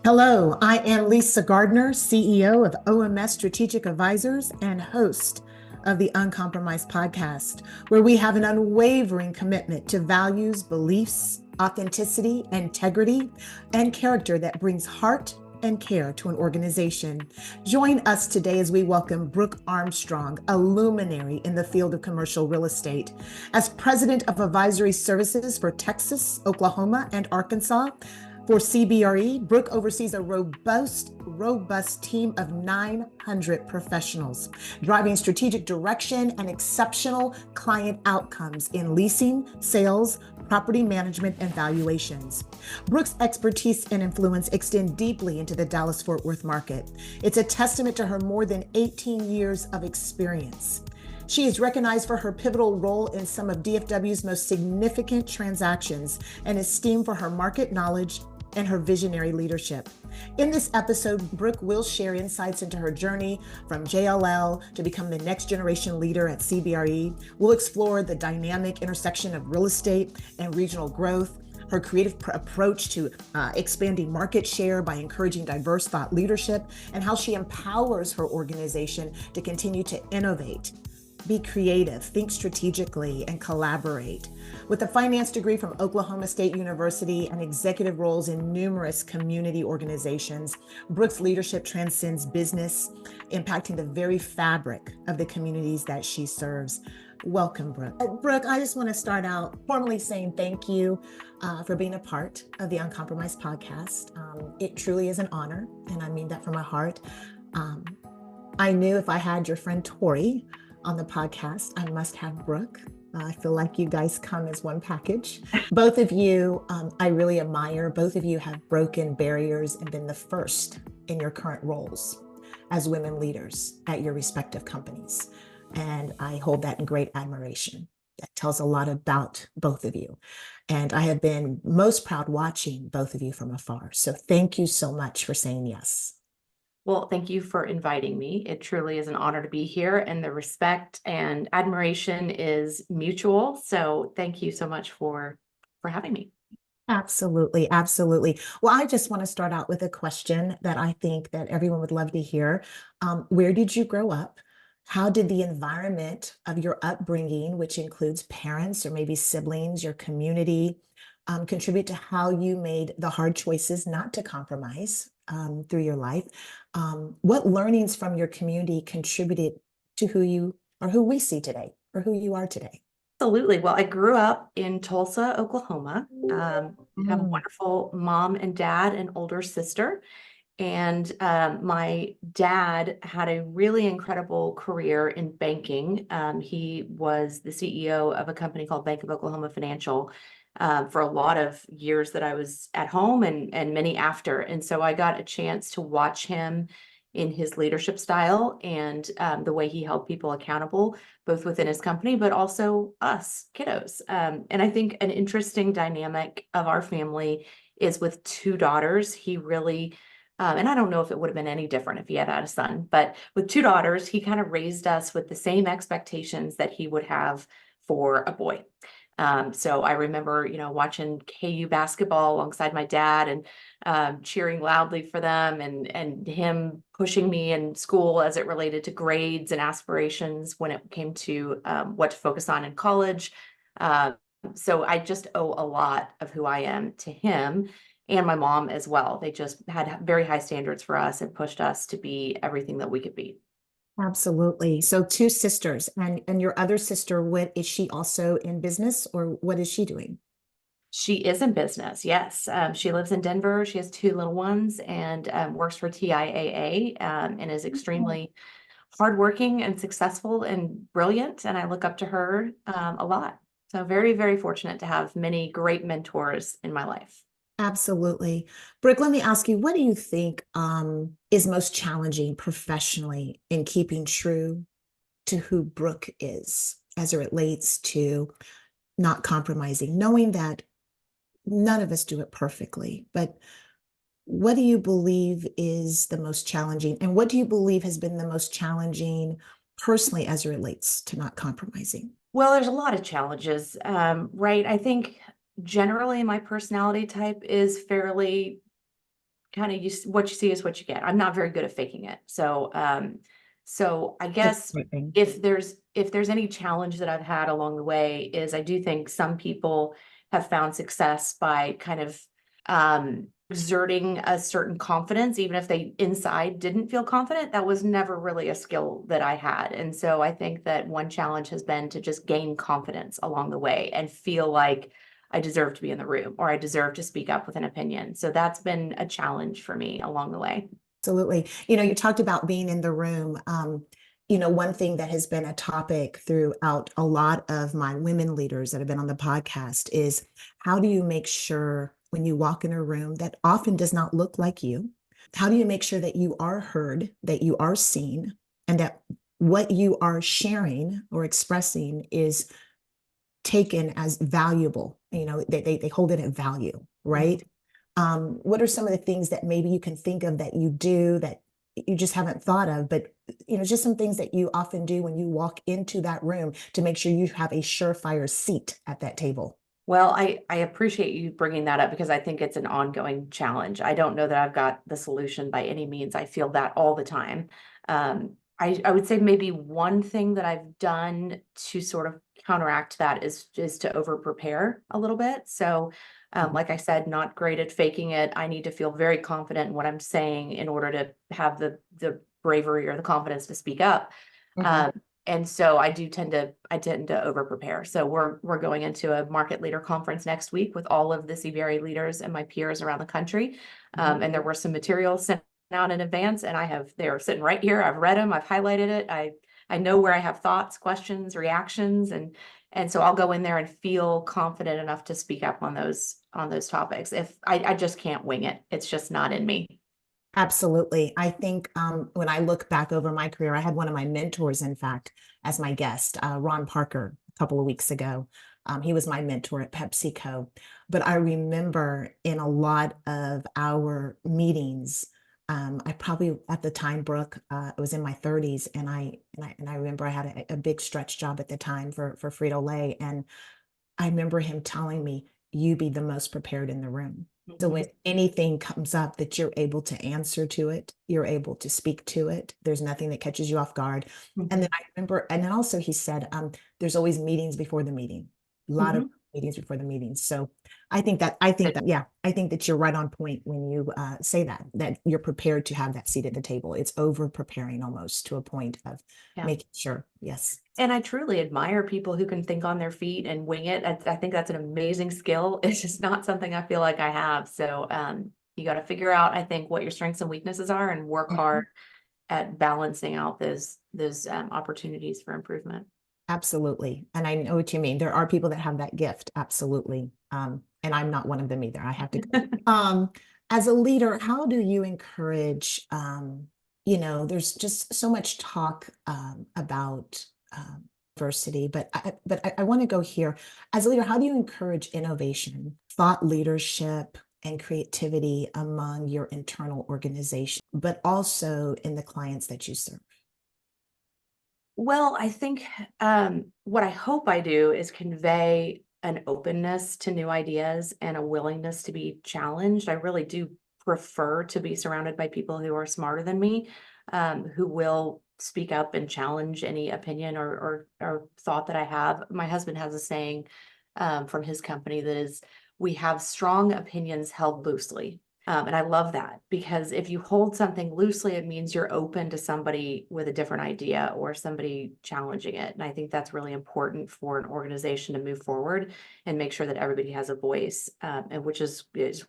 Hello, I am Lisa Gardner, CEO of OMS Strategic Advisors and host of the Uncompromised podcast, where we have an unwavering commitment to values, beliefs, authenticity, integrity, and character that brings heart and care to an organization. Join us today as we welcome Brooke Armstrong, a luminary in the field of commercial real estate. As president of advisory services for Texas, Oklahoma, and Arkansas, for CBRE, Brooke oversees a robust team of 900 professionals, driving strategic direction and exceptional client outcomes in leasing, sales, property management, and valuations. Brooke's expertise and influence extend deeply into the Dallas-Fort Worth market. It's a testament to her more than 18 years of experience. She is recognized for her pivotal role in some of DFW's most significant transactions and esteemed for her market knowledge and her visionary leadership. In this episode, Brooke will share insights into her journey from JLL to become the next generation leader at CBRE. We'll explore the dynamic intersection of real estate and regional growth, her creative approach to expanding market share by encouraging diverse thought leadership, and how she empowers her organization to continue to innovate, be creative, think strategically, and collaborate. With a finance degree from Oklahoma State University and executive roles in numerous community organizations, Brooke's leadership transcends business, impacting the very fabric of the communities that she serves. Welcome, Brooke. Brooke, I just want to start out formally saying thank you for being a part of the Uncompromised podcast. It truly is an honor, and I mean that from my heart. I knew if I had your friend Tori on the podcast, I must have Brooke. I feel like you guys come as one package. Both of you, I really admire. Both of you have broken barriers and been the first in your current roles as women leaders at your respective companies. And I hold that in great admiration. That tells a lot about both of you. And I have been most proud watching both of you from afar. So thank you so much for saying yes. Well, thank you for inviting me. It truly is an honor to be here, and the respect and admiration is mutual. So thank you so much for having me. Absolutely, absolutely. Well, I just want to start out with a question that I think that everyone would love to hear. Where did you grow up? How did the environment of your upbringing, which includes parents or maybe siblings, your community, contribute to how you made the hard choices not to compromise through your life? What learnings from your community contributed to who you or who we see today or who you are today? Absolutely. Well, I grew up in Tulsa, Oklahoma. I have a Mm. wonderful mom and dad and older sister. And my dad had a really incredible career in banking. He was the CEO of a company called Bank of Oklahoma Financial for a lot of years that I was at home and many after. And so I got a chance to watch him in his leadership style and the way he held people accountable, both within his company, but also us kiddos. And I think an interesting dynamic of our family is with two daughters. He really and I don't know if it would have been any different if he had had a son, but with two daughters, he kind of raised us with the same expectations that he would have for a boy. So I remember, watching KU basketball alongside my dad and cheering loudly for them, and him pushing me in school as it related to grades and aspirations when it came to what to focus on in college. So I just owe a lot of who I am to him and my mom as well. They just had very high standards for us and pushed us to be everything that we could be. Absolutely. So two sisters, and your other sister, what is she also in business or what is she doing? She is in business, yes. She lives in Denver. She has two little ones and works for TIAA and is extremely hardworking and successful and brilliant. And I look up to her a lot. So very, very fortunate to have many great mentors in my life. Absolutely. Brooke, let me ask you, what do you think is most challenging professionally in keeping true to who Brooke is as it relates to not compromising, knowing that none of us do it perfectly, but what do you believe is the most challenging, and what do you believe has been the most challenging personally as it relates to not compromising? Well, there's a lot of challenges, right? I think generally my personality type is fairly kind of what you see is what you get. I'm not very good at faking it. So I guess if there's any challenge that I've had along the way is I do think some people have found success by kind of exerting a certain confidence, even if they inside didn't feel confident. That was never really a skill that I had. And so I think that one challenge has been to just gain confidence along the way and feel like I deserve to be in the room or I deserve to speak up with an opinion. So that's been a challenge for me along the way. Absolutely. You talked about being in the room. One thing that has been a topic throughout a lot of my women leaders that have been on the podcast is how do you make sure when you walk in a room that often does not look like you? How do you make sure that you are heard, that you are seen, and that what you are sharing or expressing is taken as valuable? They hold it at value, right? What are some of the things that maybe you can think of that you do that you just haven't thought of, but just some things that you often do when you walk into that room to make sure you have a surefire seat at that table? Well, I appreciate you bringing that up because I think it's an ongoing challenge. I don't know that I've got the solution by any means. I feel that all the time. I would say maybe one thing that I've done to sort of counteract that is to over prepare a little bit. So, like I said, not great at faking it. I need to feel very confident in what I'm saying in order to have the bravery or the confidence to speak up. And so I tend to over prepare. So we're going into a market leader conference next week with all of the CBRE leaders and my peers around the country. And there were some materials sent out in advance, and they're sitting right here. I've read them, I've highlighted it. I know where I have thoughts, questions, reactions, and so I'll go in there and feel confident enough to speak up on those topics. If I just can't wing it, it's just not in me. Absolutely. I think when I look back over my career, I had one of my mentors, in fact, as my guest, Ron Parker, a couple of weeks ago. He was my mentor at PepsiCo. But I remember in a lot of our meetings, I probably at the time, Brooke, I was in my 30s, and I remember I had a big stretch job at the time for Frito-Lay, and I remember him telling me, "You be the most prepared in the room." So when anything comes up that you're able to answer to it, you're able to speak to it. There's nothing that catches you off guard. And then I remember, and then also he said, there's always meetings before the meeting, a lot of meetings before the meeting. So yeah, I think that you're right on point when you say that you're prepared to have that seat at the table. It's over preparing almost to a point of making sure. Yes. And I truly admire people who can think on their feet and wing it. I think that's an amazing skill. It's just not something I feel like I have. So you got to figure out, I think, what your strengths and weaknesses are and work hard at balancing out those opportunities for improvement. Absolutely. And I know what you mean. There are people that have that gift. Absolutely. And I'm not one of them either. I have to go. As a leader, how do you encourage, there's just so much talk about diversity, but I want to go here. As a leader, how do you encourage innovation, thought leadership, and creativity among your internal organization, but also in the clients that you serve? Well, I think what I hope I do is convey an openness to new ideas and a willingness to be challenged. I really do prefer to be surrounded by people who are smarter than me, who will speak up and challenge any opinion or thought that I have. My husband has a saying from his company that is, "We have strong opinions held loosely." And I love that because if you hold something loosely, it means you're open to somebody with a different idea or somebody challenging it. And I think that's really important for an organization to move forward and make sure that everybody has a voice, and which is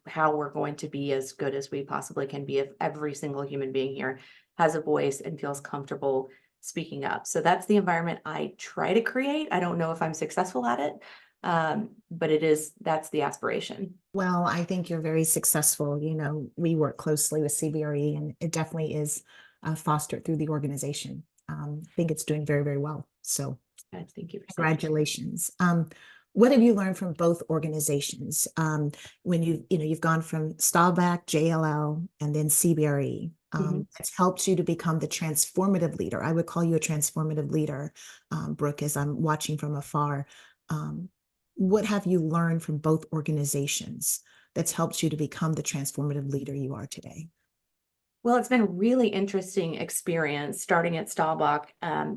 how we're going to be as good as we possibly can be if every single human being here has a voice and feels comfortable speaking up. So that's the environment I try to create. I don't know if I'm successful at it, but that's the aspiration. Well, I think you're very successful. We work closely with CBRE, and it definitely is fostered through the organization. I think it's doing very, very well. So thank you. Congratulations. What have you learned from both organizations? When you've gone from Staubach, JLL, and then CBRE, it's helped you to become the transformative leader. I would call you a transformative leader, Brooke, as I'm watching from afar. What have you learned from both organizations that's helped you to become the transformative leader you are today? Well, it's been a really interesting experience starting at Staubach,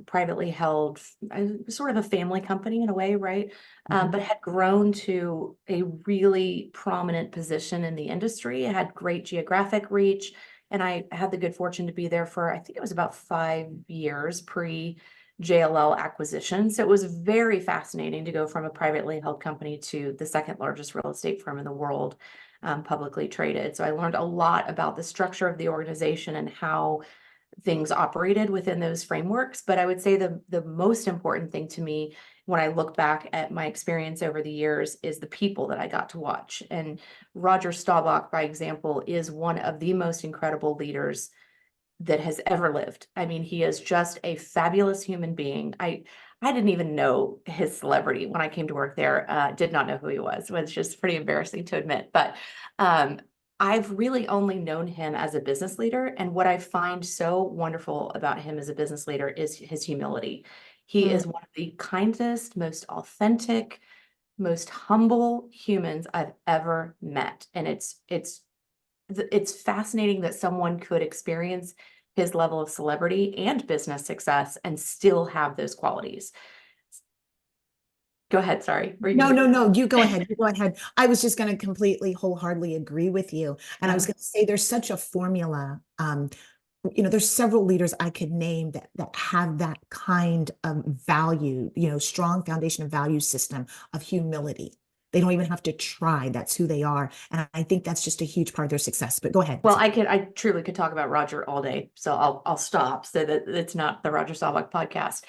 privately held, sort of a family company in a way, right? Mhm. But had grown to a really prominent position in the industry. It had great geographic reach. And I had the good fortune to be there for, I think it was about 5 years pre JLL acquisition. So it was very fascinating to go from a privately held company to the second largest real estate firm in the world, publicly traded. So I learned a lot about the structure of the organization and how things operated within those frameworks. But I would say the most important thing to me when I look back at my experience over the years is the people that I got to watch. And Roger Staubach, by example, is one of the most incredible leaders that has ever lived. I mean, he is just a fabulous human being. I didn't even know his celebrity when I came to work there. Did not know who he was. It was just pretty embarrassing to admit. But um, I've really only known him as a business leader. And what I find so wonderful about him as a business leader is his humility. He Mm. is one of the kindest, most authentic, most humble humans I've ever met. And it's fascinating that someone could experience his level of celebrity and business success and still have those qualities. Go ahead, sorry. Were you No, gonna no, say? no, you go ahead. You go ahead. I was just going to completely wholeheartedly agree with you. And I was Yeah. going to say there's such a formula. There's several leaders I could name that have that kind of value, strong foundation of value system of humility. They don't even have to try. That's who they are. And I think that's just a huge part of their success. But go ahead. Well, I truly could talk about Roger all day, so I'll stop so that it's not the Roger Staubach podcast.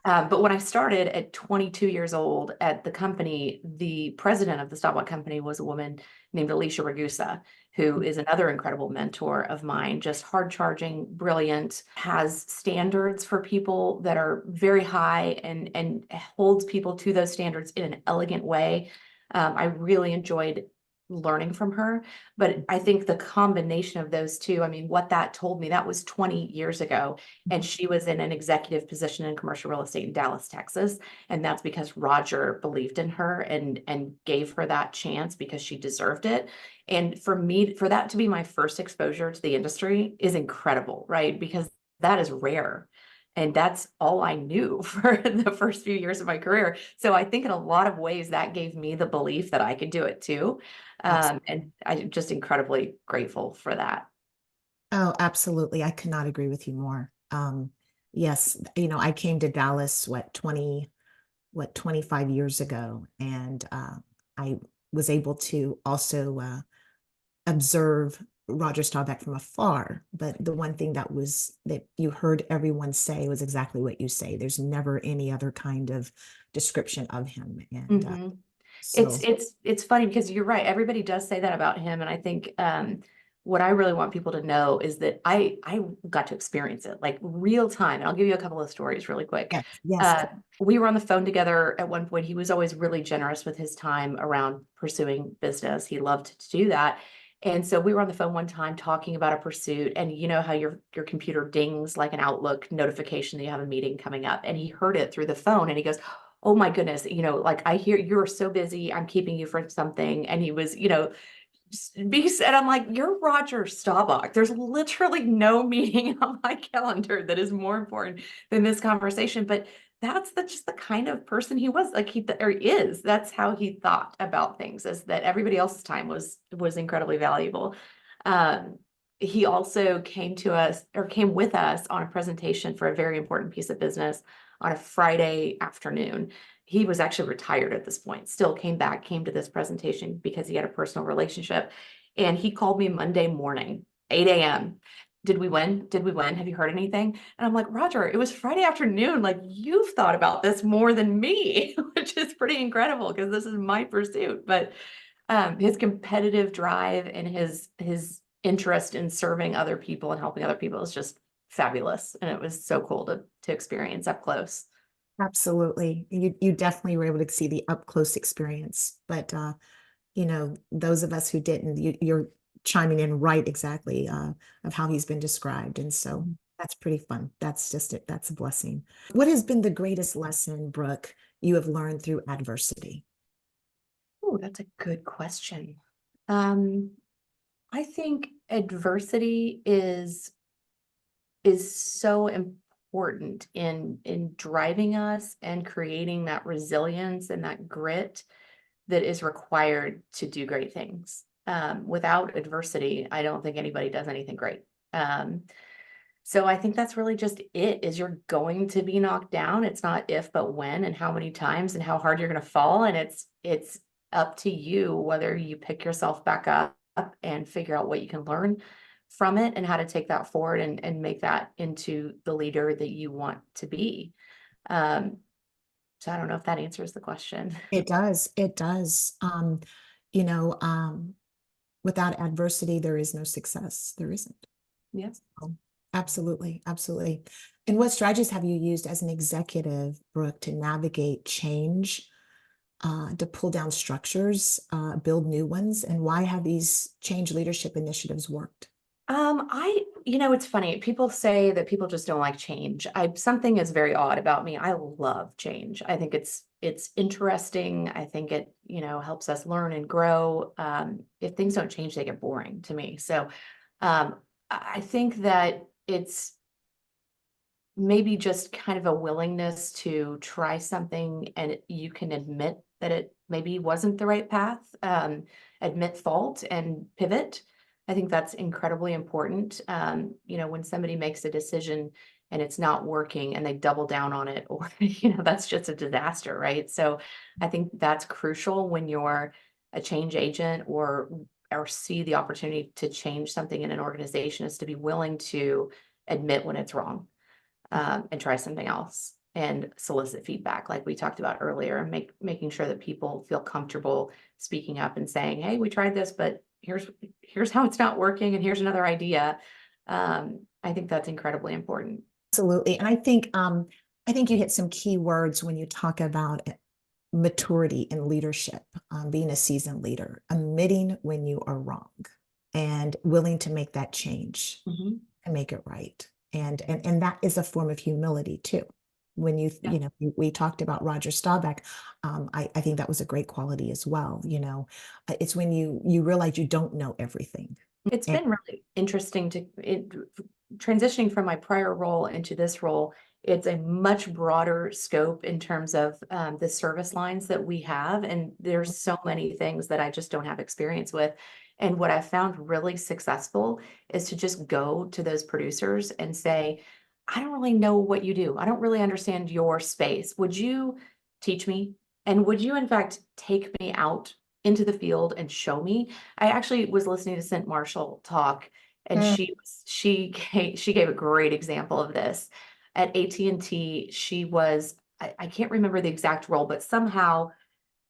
But when I started at 22 years old at the company, the president of the Staubach company was a woman named Alicia Ragusa, who is another incredible mentor of mine, just hard charging, brilliant, has standards for people that are very high and holds people to those standards in an elegant way. I really enjoyed learning from her. But I think the combination of those two, I mean, what that told me, that was 20 years ago. And she was in an executive position in commercial real estate in Dallas, Texas. And that's because Roger believed in her and gave her that chance because she deserved it. And for me, for that to be my first exposure to the industry is incredible, right? Because that is rare. And that's all I knew for the first few years of my career. So I think in a lot of ways that gave me the belief that I could do it too. And I'm just incredibly grateful for that. Oh, absolutely. I could not agree with you more. Yes, I came to Dallas, 25 years ago, and I was able to also observe Roger Staubach from afar. But the one thing that you heard everyone say was exactly what you say. There's never any other kind of description of him. And hmm It's so, it's it's funny because you're right. Everybody does say that about him, and I think what I really want people to know is that I got to experience it like real time. And I'll give you a couple of stories really quick. yes, yes. Uh, we were on the phone together at one point. He was always really generous with his time around pursuing business. He loved to do that. And so we were on the phone one time talking about a pursuit, and you know how your computer dings like an Outlook notification that you have a meeting coming up. And he heard it through the phone, and he goes, "Oh my goodness, like I hear you're so busy. I'm keeping you for something." And he was, and I'm like, "You're Roger Staubach. There's literally no meeting on my calendar that is more important than this conversation." But that's just the kind of person he was. Like or is. That's how he thought about things, is that everybody else's time was incredibly valuable. Um, he also came with us on a presentation for a very important piece of business on a Friday afternoon. He was actually retired at this point, still came to this presentation because he had a personal relationship. And he called me Monday morning, 8 a.m. Did we win? Did we win? Have you heard anything? And I'm like, "Roger, it was Friday afternoon. Like, you've thought about this more than me," which is pretty incredible because this is my pursuit. But his competitive drive and his interest in serving other people and helping other people is just fabulous. And it was so cool to experience up close. Absolutely. You definitely were able to see the up close experience. But those of us who didn't, you're chiming in right exactly of how he's been described. And so that's pretty fun. That's just it. That's a blessing. What has been the greatest lesson, Brooke, you have learned through adversity? Oh, that's a good question. I think adversity is so important in driving us and creating that resilience and that grit that is required to do great things. Without adversity, I don't think anybody does anything great. So I think that's really just it, is you're going to be knocked down. It's not if, but when, and how many times and how hard you're going to fall. And it's up to you whether you pick yourself back up and figure out what you can learn from it and how to take that forward and make that into the leader that you want to be. So I don't know if that answers the question. It does. It does. You know, without adversity, there is no success. There isn't. Yes. Absolutely. Absolutely. And what strategies have you used as an executive, Brooke, to navigate change, to pull down structures, build new ones? And why have these change leadership initiatives worked? It's funny. People say that people just don't like change. Something is very odd about me. I love change. I think it's interesting. I think it, helps us learn and grow. If things don't change, they get boring to me. So, I think that it's maybe just kind of a willingness to try something and you can admit that it maybe wasn't the right path, admit fault and pivot. I think that's incredibly important. When somebody makes a decision and it's not working and they double down on it, or, that's just a disaster, right? So I think that's crucial when you're a change agent or see the opportunity to change something in an organization, is to be willing to admit when it's wrong, and try something else and solicit feedback like we talked about earlier, and making sure that people feel comfortable speaking up and saying, hey, we tried this, but here's how it's not working and here's another idea. I think that's incredibly important. Absolutely. And I think you hit some key words when you talk about maturity in leadership, being a seasoned leader, admitting when you are wrong and willing to make that change Mm-hmm. and make it right. And that is a form of humility too. When Yeah. we talked about Roger Staubach, I think that was a great quality as well. It's when you realize you don't know everything. It's And been really interesting transitioning from my prior role into this role. It's a much broader scope in terms of the service lines that we have. And there's so many things that I just don't have experience with. And what I found really successful is to just go to those producers and say, I don't really know what you do. I don't really understand your space. Would you teach me? And would you, in fact, take me out into the field and show me? I actually was listening to St. Marshall talk, and Mm. she gave a great example of this. At AT&T, she was, I can't remember the exact role, but somehow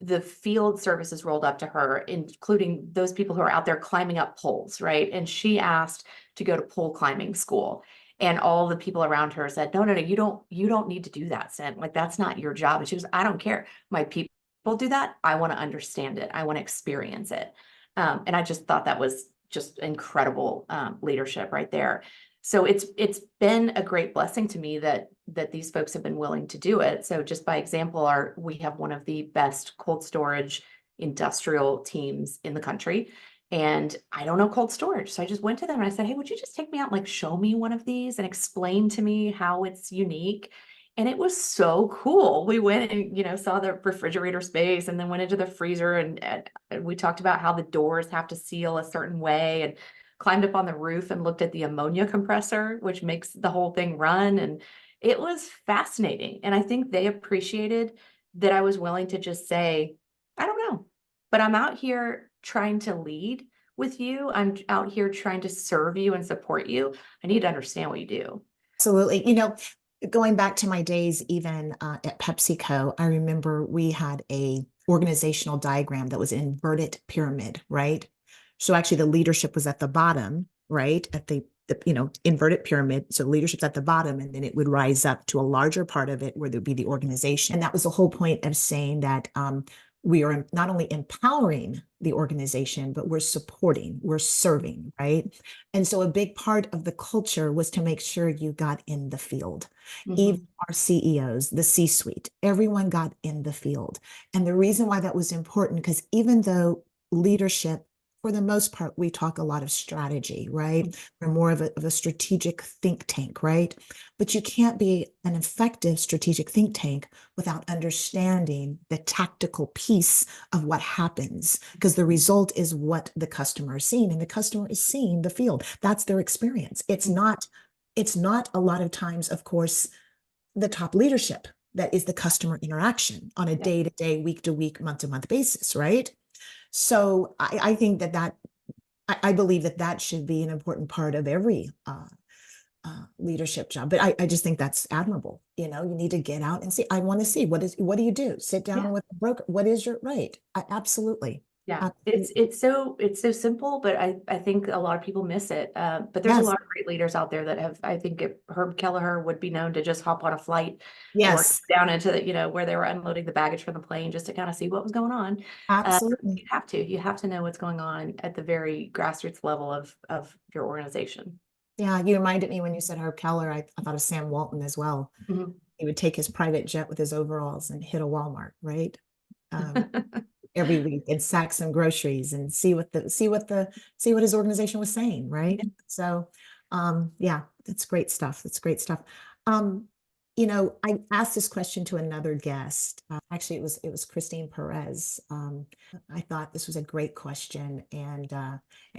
the field services rolled up to her, including those people who are out there climbing up poles, right? And she asked to go to pole climbing school. And all the people around her said, no, no, no, you don't need to do that, Sid. Like, that's not your job. And she was, I don't care. My people do that. I want to understand it. I want to experience it. And I just thought that was just incredible leadership right there. So it's been a great blessing to me that these folks have been willing to do it. So just by example, we have one of the best cold storage industrial teams in the country. And I don't know cold storage. So I just went to them and I said, hey, would you just take me out and like show me one of these and explain to me how it's unique? And it was so cool. We went and, saw the refrigerator space and then went into the freezer and we talked about how the doors have to seal a certain way, and climbed up on the roof and looked at the ammonia compressor, which makes the whole thing run. And it was fascinating. And I think they appreciated that I was willing to just say, I don't know, but I'm out here trying to lead with you. I'm out here trying to serve you and support you. I need to understand what you do. absolutely. Going back to my days, even at PepsiCo, I remember we had a organizational diagram that was inverted pyramid, right? So actually the leadership was at the bottom, right? At the inverted pyramid. So leadership's at the bottom, and then it would rise up to a larger part of it where there'd be the organization. And that was the whole point of saying that we are not only empowering the organization, but we're supporting, we're serving, right? And so a big part of the culture was to make sure you got in the field. Even Mhm. our CEOs, the C-suite, everyone got in the field. And the reason why that was important, because even though leadership for the most part, we talk a lot of strategy, right? We're more of a strategic think tank, right? But you can't be an effective strategic think tank without understanding the tactical piece of what happens, because the result is what the customer is seeing, and the customer is seeing the field. That's their experience. It's not a lot of times, of course, the top leadership that is the customer interaction on a day-to-day, week-to-week, month-to-month basis, right? So I think I believe that should be an important part of every leadership job. But I just think that's admirable. You need to get out and see. I want to see what do you do? Sit down with the broker. What is your right? Absolutely. Yeah, Absolutely. it's so simple, but I think a lot of people miss it. But there's a Yes. lot of great leaders out there that have, I think Herb Kelleher would be known to just hop on a flight or Yes. down into the, where they were unloading the baggage from the plane just to kind of see what was going on. Absolutely. You have to know what's going on at the very grassroots level of your organization. Yeah, you reminded me when you said Herb Keller, I thought of Sam Walton as well. Mhm. He would take his private jet with his overalls and hit a Walmart, right? Every week and sack some groceries and see what his organization was saying, right? So yeah, that's great stuff. That's great stuff. I asked this question to another guest. Actually, it was Christine Perez. I thought this was a great question, and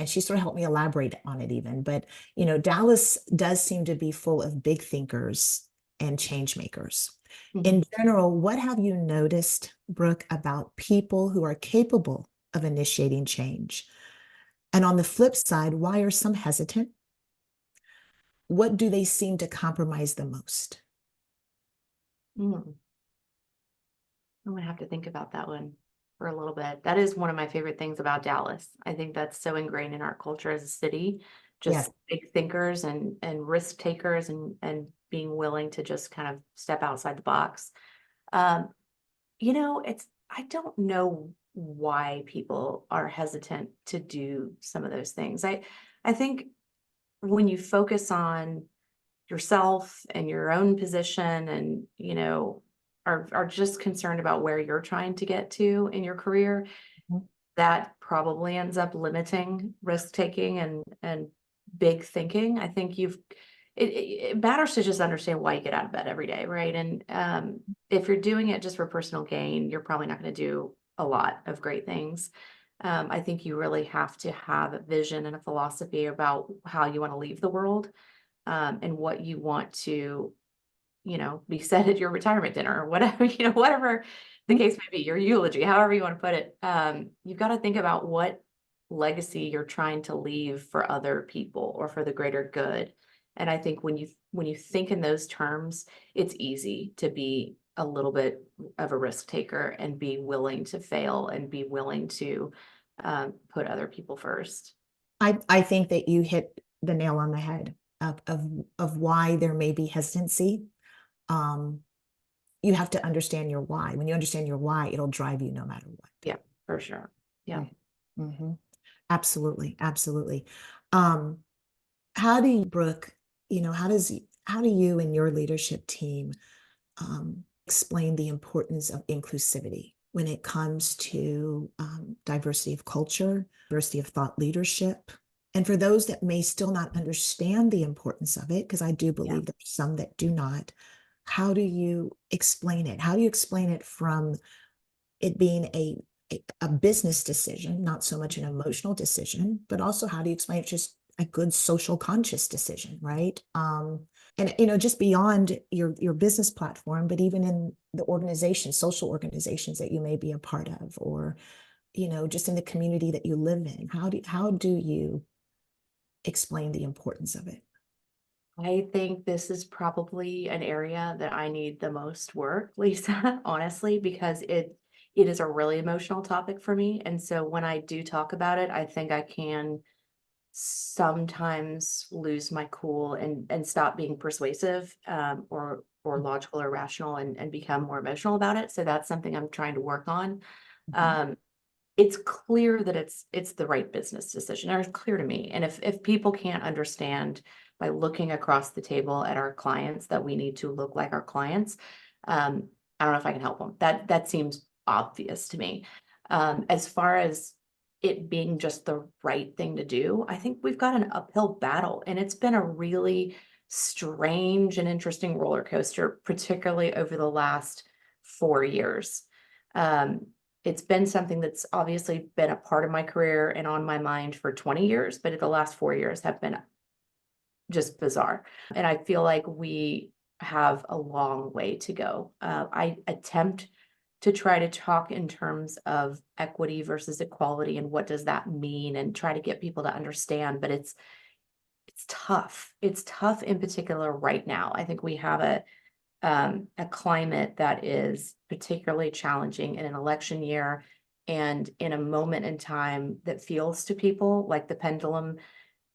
she sort of helped me elaborate on it even. But Dallas does seem to be full of big thinkers and change makers. In general, what have you noticed, Brooke, about people who are capable of initiating change? And on the flip side, why are some hesitant? What do they seem to compromise the most? Mm. I'm gonna have to think about that one for a little bit. That is one of my favorite things about Dallas. I think that's so ingrained in our culture as a city, Yes. just big thinkers and risk takers and being willing to just kind of step outside the box. Um, I don't know why people are hesitant to do some of those things. I think when you focus on yourself and your own position and are just concerned about where you're trying to get to in your career, Mhm. that probably ends up limiting risk taking and big thinking. I think it matters to just understand why you get out of bed every day, right? And if you're doing it just for personal gain, you're probably not going to do a lot of great things. I think you really have to have a vision and a philosophy about how you want to leave the world, and what you want to, be said at your retirement dinner or whatever, whatever the case may be, your eulogy, however you want to put it. You've got to think about what legacy you're trying to leave for other people or for the greater good. And I think when you think in those terms, it's easy to be a little bit of a risk taker and be willing to fail and be willing to put other people first. I think that you hit the nail on the head of why there may be hesitancy. Um, you have to understand your why. When you understand your why, it'll drive you no matter what. Yeah, for sure. Yeah. Mm-hmm. Absolutely, absolutely. Um, how do you, Brooke, how do you and your leadership team explain the importance of inclusivity when it comes to diversity of culture, diversity of thought leadership? And for those that may still not understand the importance of it, because I do Yeah. believe there's some that do not, how do you explain it? How do you explain it from it being a business decision, not so much an emotional decision, but also how do you explain it just a good social conscious decision, right? And just beyond your business platform, but even in the organization, social organizations that you may be a part of, or just in the community that you live in, how do you explain the importance of it? I think this is probably an area that I need the most work, Lisa, honestly, because it is a really emotional topic for me. And so when I do talk about it, I think I can sometimes lose my cool and stop being persuasive, or logical or rational, and become more emotional about it. So that's something I'm trying to work on. Mhm. Um, it's clear that it's the right business decision, or it's clear to me. And if people can't understand by looking across the table at our clients that we need to look like our clients, I don't know if I can help them. That seems obvious to me. As far as it being just the right thing to do. I think we've got an uphill battle, and it's been a really strange and interesting roller coaster, particularly over the last 4 years. It's been something that's obviously been a part of my career and on my mind for 20 years, but the last 4 years have been just bizarre. And I feel like we have a long way to go. I attempt to try to talk in terms of equity versus equality and what does that mean, and try to get people to understand, but it's tough. It's tough in particular right now. I think we have a climate that is particularly challenging in an election year and in a moment in time that feels to people like the pendulum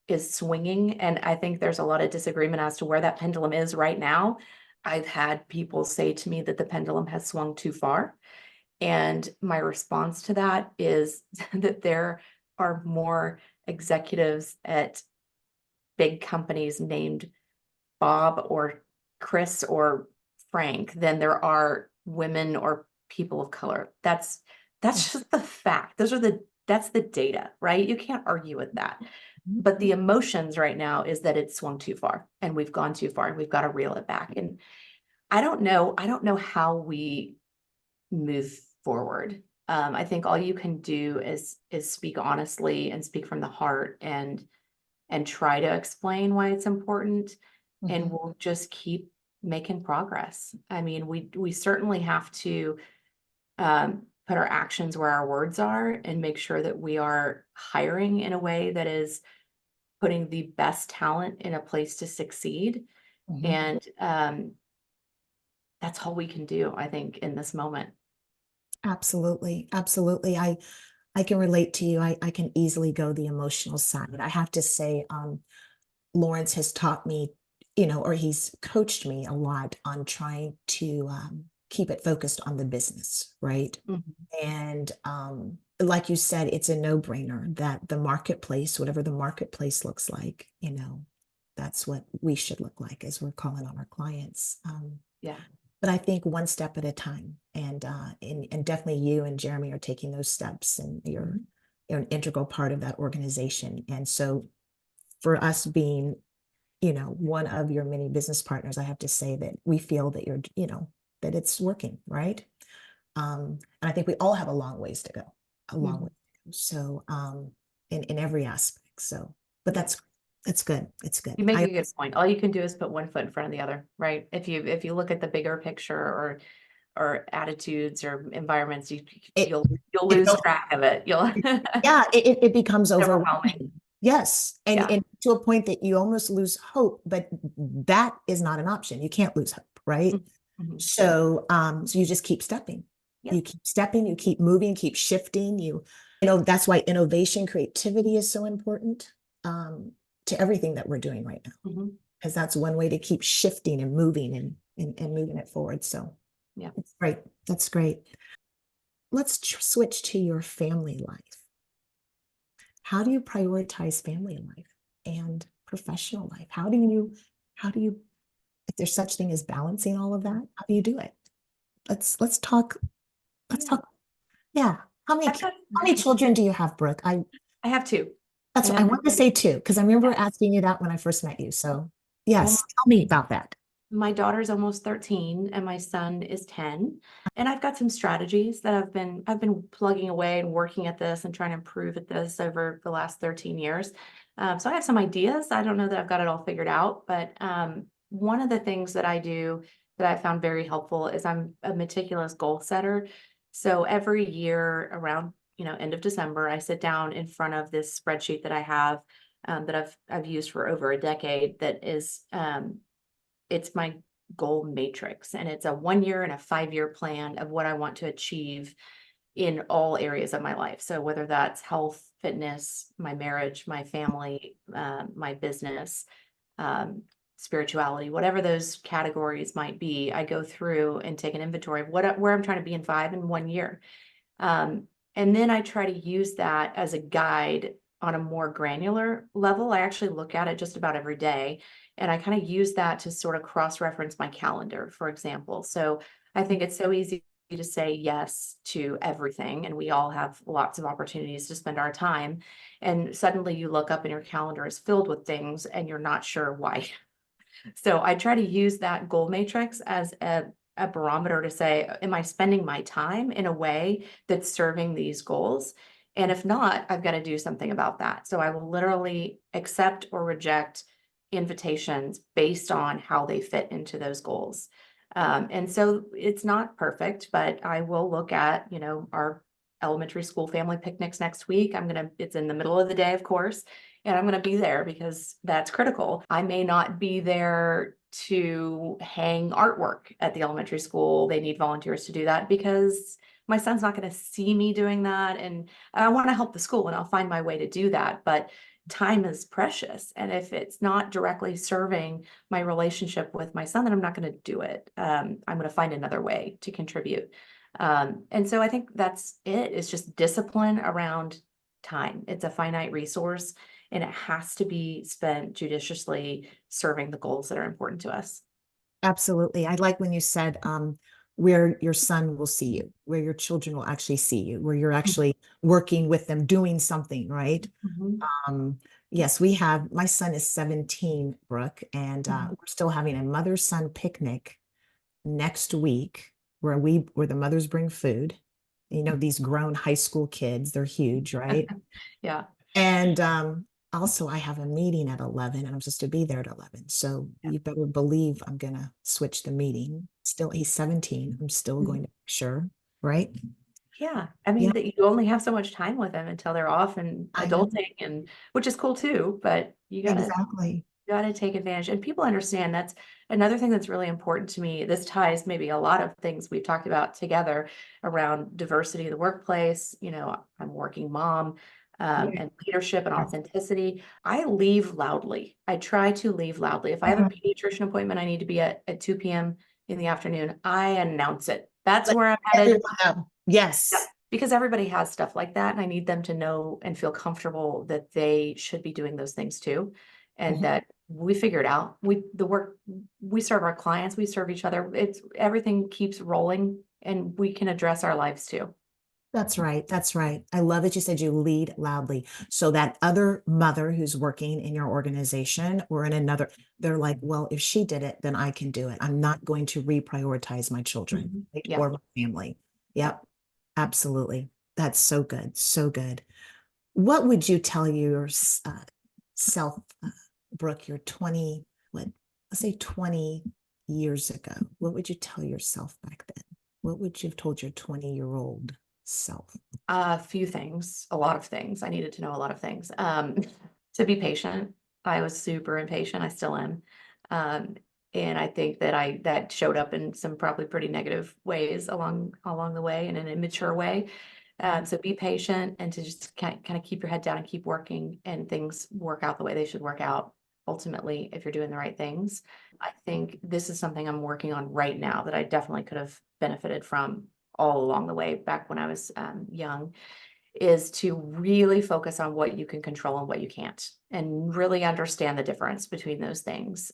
is swinging. And I think there's a lot of disagreement as to where that pendulum is right now. I've had people say to me that the pendulum has swung too far. And my response to that is that there are more executives at big companies named Bob or Chris or Frank than there are women or people of color. That's just the fact. That's the data, right? You can't argue with that. But the emotions right now is that it's swung too far and we've gone too far and we've got to reel it back. And I don't know how we move forward. I think all you can do is speak honestly and speak from the heart and try to explain why it's important. And we'll just keep making progress. I mean, we certainly have to put our actions where our words are and make sure that we are hiring in a way that is putting the best talent in a place to succeed. And that's all we can do, I think, in this moment. Absolutely. Absolutely. I can relate to you. I can easily go the emotional side. I have to say, Lawrence has taught me, or he's coached me a lot on trying to keep it focused on the business, right? And like you said, it's a no-brainer that the marketplace, whatever the marketplace looks like, that's what we should look like as we're calling on our clients. Yeah. But I think one step at a time, and definitely you and Jeremy are taking those steps, and you're an integral part of that organization. And so, for us being, one of your many business partners, I have to say that we feel that you're, that it's working, right? And I think we all have a long ways to go, a long way to go. So, in every aspect. So, but that's good. It's good. You make a good point. All you can do is put one foot in front of the other, right? If you look at the bigger picture or attitudes or environments, you'll lose track of it. Yeah, it becomes overwhelming. Yes, and to a point that you almost lose hope, but that is not an option. You can't lose hope, right? So you just keep stepping. You keep stepping, you keep moving, keep shifting. That's why innovation, creativity is so important to everything that we're doing right now, because that's one way to keep shifting and moving and moving it forward. So yeah, it's great. That's great. Let's switch to your family life. How do you prioritize family life and professional life? How do you, if there's such thing as balancing all of that, how do you do it? Let's talk. Yeah. How many children do you have, Brooke? I have two. That's what I wanted to say too, because I remember asking you that when I first met you. So yes, tell me about that. My daughter's almost 13 and my son is 10. And I've got some strategies that I've been plugging away and working at this and trying to improve at this over the last 13 years. So I have some ideas. I don't know that I've got it all figured out, but one of the things that I do that I found very helpful is I'm a meticulous goal setter. So every year around, end of December, I sit down in front of this spreadsheet that I have that I've used for over a decade. That is, it's my goal matrix, and it's a 1 year and a 5-year plan of what I want to achieve in all areas of my life. So whether that's health, fitness, my marriage, my family, my business, spirituality, whatever those categories might be, I go through and take an inventory of where I'm trying to be in 5 and 1 year. And then I try to use that as a guide on a more granular level. I actually look at it just about every day, and I kind of use that to sort of cross-reference my calendar, for example. So I think it's so easy to say yes to everything, and we all have lots of opportunities to spend our time, and suddenly you look up and your calendar is filled with things and you're not sure why. So I try to use that goal matrix as a barometer to say, am I spending my time in a way that's serving these goals? And if not, I've got to do something about that. So I will literally accept or reject invitations based on how they fit into those goals. And so it's not perfect, but I will look at, our elementary school family picnics next week. It's in the middle of the day, of course, and I'm going to be there because that's critical. I may not be there to hang artwork at the elementary school. They need volunteers to do that because my son's not going to see me doing that. And I want to help the school and I'll find my way to do that. But time is precious. And if it's not directly serving my relationship with my son, then I'm not going to do it. I'm going to find another way to contribute. And so I think that's it. It's just discipline around time. It's a finite resource and it has to be spent judiciously serving the goals that are important to us. Absolutely. I like when you said where your son will see you, where your children will actually see you, where you're actually working with them, doing something, right? Mhm. Yes, my son is 17, Brooke, and we're still having a mother-son picnic next week where the mothers bring food. These grown high school kids, they're huge, right? Yeah. And also I have a meeting at 11 and I'm supposed to be there at 11. So Yeah. you better believe I'm going to switch the meeting. Still, he's 17. I'm still going to make sure, right? Yeah. I Yeah, mean, that you only have so much time with them until they're off and I know. adulting, and which is cool too, but Exactly. you gotta take advantage. And people understand that's another thing that's really important to me. This ties maybe a lot of things we've talked about together around diversity of the workplace. I'm a working mom, Yeah. and leadership and authenticity. I leave loudly. I try to leave loudly. If I have a pediatrician appointment, I need to be at 2 p.m. in the afternoon, I announce it. That's Let where I'm headed. everyone know. Yeah, Yes. because everybody has stuff like that, and I need them to know and feel comfortable that they should be doing those things too, and Mhm. that we figure it out. The work we serve our clients, we serve each other. It's everything keeps rolling, and we can address our lives too. That's right. That's right. I love that you said you lead loudly. So that other mother who's working in your organization or in another, they're like, well, if she did it, then I can do it. I'm not going to reprioritize my children, right? Yeah, Or my family. yeah. Yep. Absolutely. That's so good. So good. What would you tell your self, Brooke, your 20, let's say 20 years ago? What would you tell yourself back then? What would you have told your 20-year-old self? A few things, a lot of things. I needed to know a lot of things. To be patient. I was super impatient. I still am. Um, and I think that showed up in some probably pretty negative ways along the way in an immature way. So be patient and to just kind of keep your head down and keep working, and things work out the way they should work out ultimately if you're doing the right things. I think this is something I'm working on right now that I definitely could have benefited from all along the way back when I was young, is to really focus on what you can control and what you can't, and really understand the difference between those things.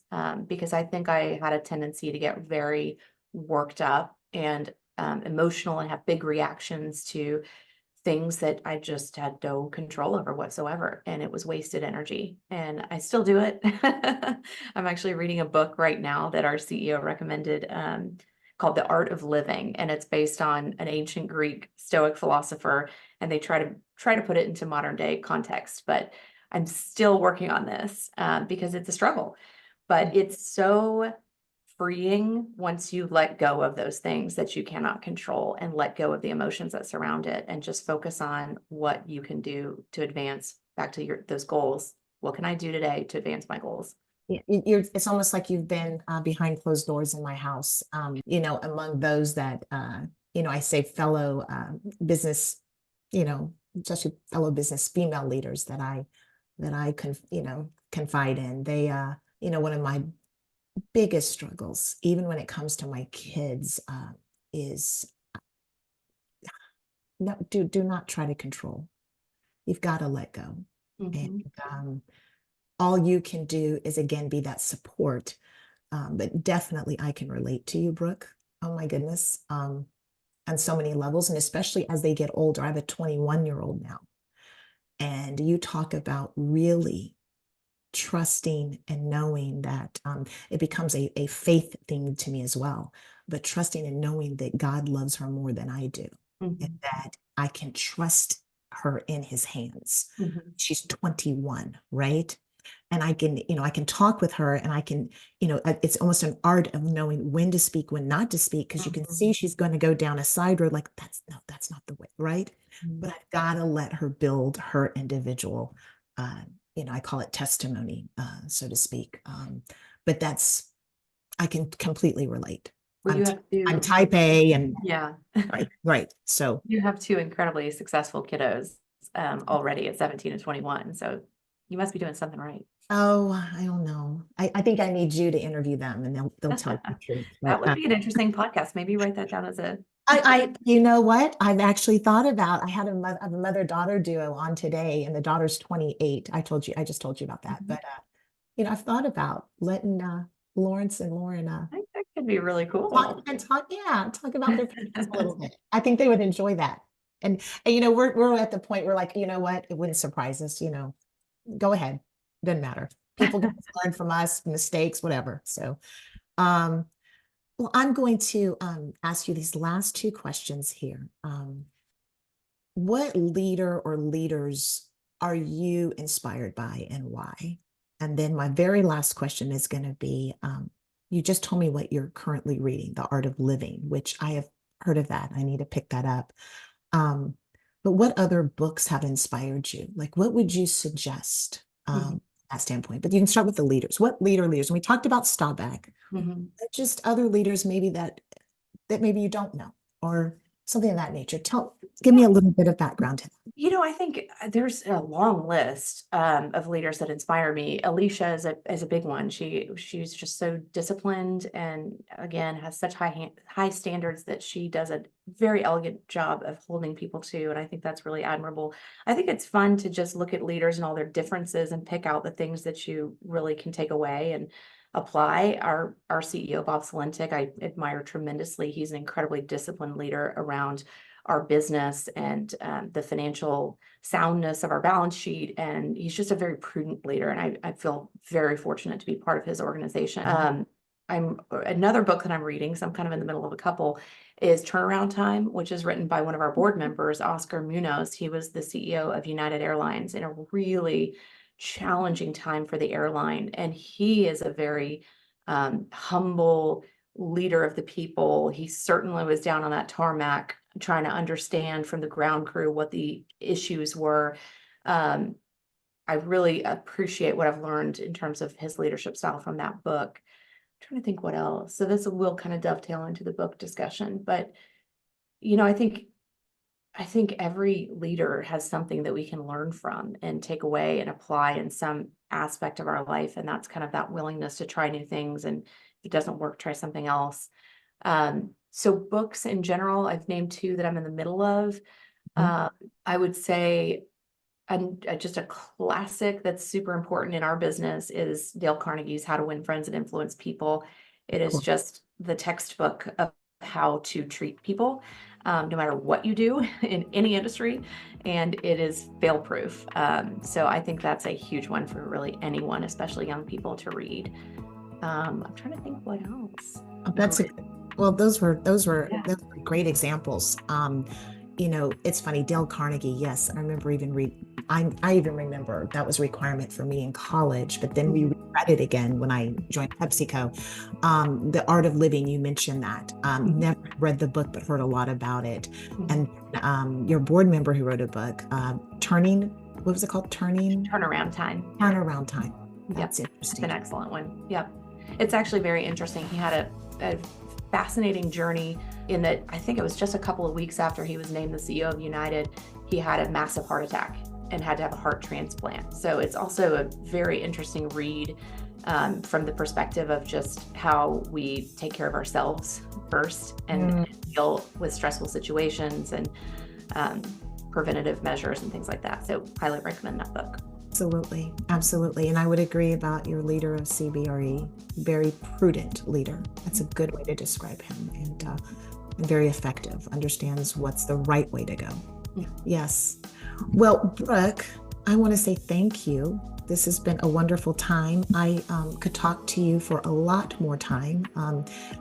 Because I think I had a tendency to get very worked up and emotional and have big reactions to things that I just had no control over whatsoever. And it was wasted energy. And I still do it. I'm actually reading a book right now that our CEO recommended, called The Art of Living. And it's based on an ancient Greek Stoic philosopher. And they try to put it into modern day context. But I'm still working on this because it's a struggle. But it's so freeing once you let go of those things that you cannot control and let go of the emotions that surround it and just focus on what you can do to advance back to those goals. What can I do today to advance my goals? It's almost like you've been behind closed doors in my house, among those that, I say fellow business, especially fellow business female leaders that I confide in. One of my biggest struggles, even when it comes to my kids, is no, do not try to control. You've got to let go. And Mhm. all you can do is, again, be that support. But definitely I can relate to you, Brooke. Oh my goodness. on so many levels, and especially as they get older. I have a 21-year-old now, and you talk about really trusting and knowing that it becomes a faith thing to me as well, but trusting and knowing that God loves her more than I do, and that I can trust her in his hands. She's 21, right? And I can, I can talk with her, and I can, it's almost an art of knowing when to speak, when not to speak, because you can see she's going to go down a side road, like that's not the way, right? But I've got to let her build her individual, I call it testimony, so to speak. But I can completely relate. Well, I'm type A, and yeah. right. So You have two incredibly successful kiddos already at 17 and 21. So you must be doing something right. oh, I don't know. I think I need you to interview them, and they'll tell you the truth. That would be an interesting podcast. Maybe write that down as a. You know what? I've actually thought about. I had a mother-daughter duo on today, and the daughter's 28. I just told you about that. But I've thought about letting Lawrence and Lauren I think that could be really cool. talk about their parents a little bit. I think they would enjoy that. And we're at the point where, like, you know what? It wouldn't surprise us. Go ahead. Doesn't matter. People can learn from us, mistakes, whatever. So, well, I'm going to ask you these last two questions here. What leader or leaders are you inspired by, and why? And then my very last question is going to be, you just told me what you're currently reading, The Art of Living, which I have heard of that. I need to pick that up. But what other books have inspired you? Like, what would you suggest from that standpoint? But you can start with the leaders. What leaders? And we talked about Staubach, but just other leaders maybe that maybe you don't know, or something of that nature. Give me a little bit of background to that. I think there's a long list of leaders that inspire me. Alicia is a big one. She's just so disciplined, and again has such high standards that she does a very elegant job of holding people to, and I think that's really admirable. I think it's fun to just look at leaders and all their differences and pick out the things that you really can take away and apply. Our CEO, Bob Salentic, I admire tremendously. He's an incredibly disciplined leader around our business and the financial soundness of our balance sheet. And he's just a very prudent leader. And I feel very fortunate to be part of his organization. Another book that I'm reading, so I'm kind of in the middle of a couple, is Turnaround Time, which is written by one of our board members, Oscar Munoz. He was the CEO of United Airlines in a really challenging time for the airline. And he is a very humble leader of the people. He certainly was down on that tarmac trying to understand from the ground crew what the issues were. I really appreciate what I've learned in terms of his leadership style from that book. I'm trying to think what else. So this will kind of dovetail into the book discussion, but I think every leader has something that we can learn from and take away and apply in some aspect of our life. And that's kind of that willingness to try new things. And if it doesn't work, try something else. So books in general, I've named two that I'm in the middle of. I would say just a classic that's super important in our business is Dale Carnegie's How to Win Friends and Influence People. It is just the textbook of how to treat people, no matter what you do in any industry, and it is fail-proof. So I think that's a huge one for really anyone, especially young people, to read. I'm trying to think what else. Those were great examples. It's funny, Dale Carnegie, yes, I remember I even remember that was a requirement for me in college, but then we read it again when I joined PepsiCo. The Art of Living, you mentioned that. Never read the book, but heard a lot about it. And your board member who wrote a book, what was it called? Turnaround Time. Turnaround Time. That's interesting. It's an excellent one. Yep. It's actually very interesting. He had a fascinating journey in that I think it was just a couple of weeks after he was named the CEO of United, he had a massive heart attack and had to have a heart transplant. So it's also a very interesting read from the perspective of just how we take care of ourselves first and deal with stressful situations and preventative measures and things like that. So highly recommend that book. Absolutely. Absolutely. And I would agree about your leader of CBRE, very prudent leader. That's a good way to describe him. And and very effective, understands what's the right way to go. Yeah. Yes. Well, Brooke, I want to say thank you. This has been a wonderful time. I could talk to you for a lot more time.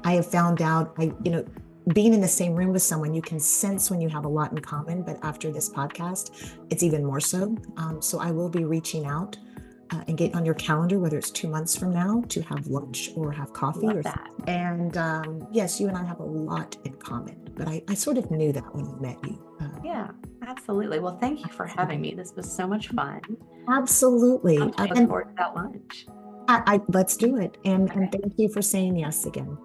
I have found out, being in the same room with someone, you can sense when you have a lot in common, but after this podcast, it's even more so. So I will be reaching out and get on your calendar, whether it's 2 months from now, to have lunch or have coffee. Love that. And yes, you and I have a lot in common, but I sort of knew that when I met you. Yeah, absolutely. Well, thank you for having me. This was so much fun. Absolutely. I look forward to that lunch. Let's do it. And thank you for saying yes again.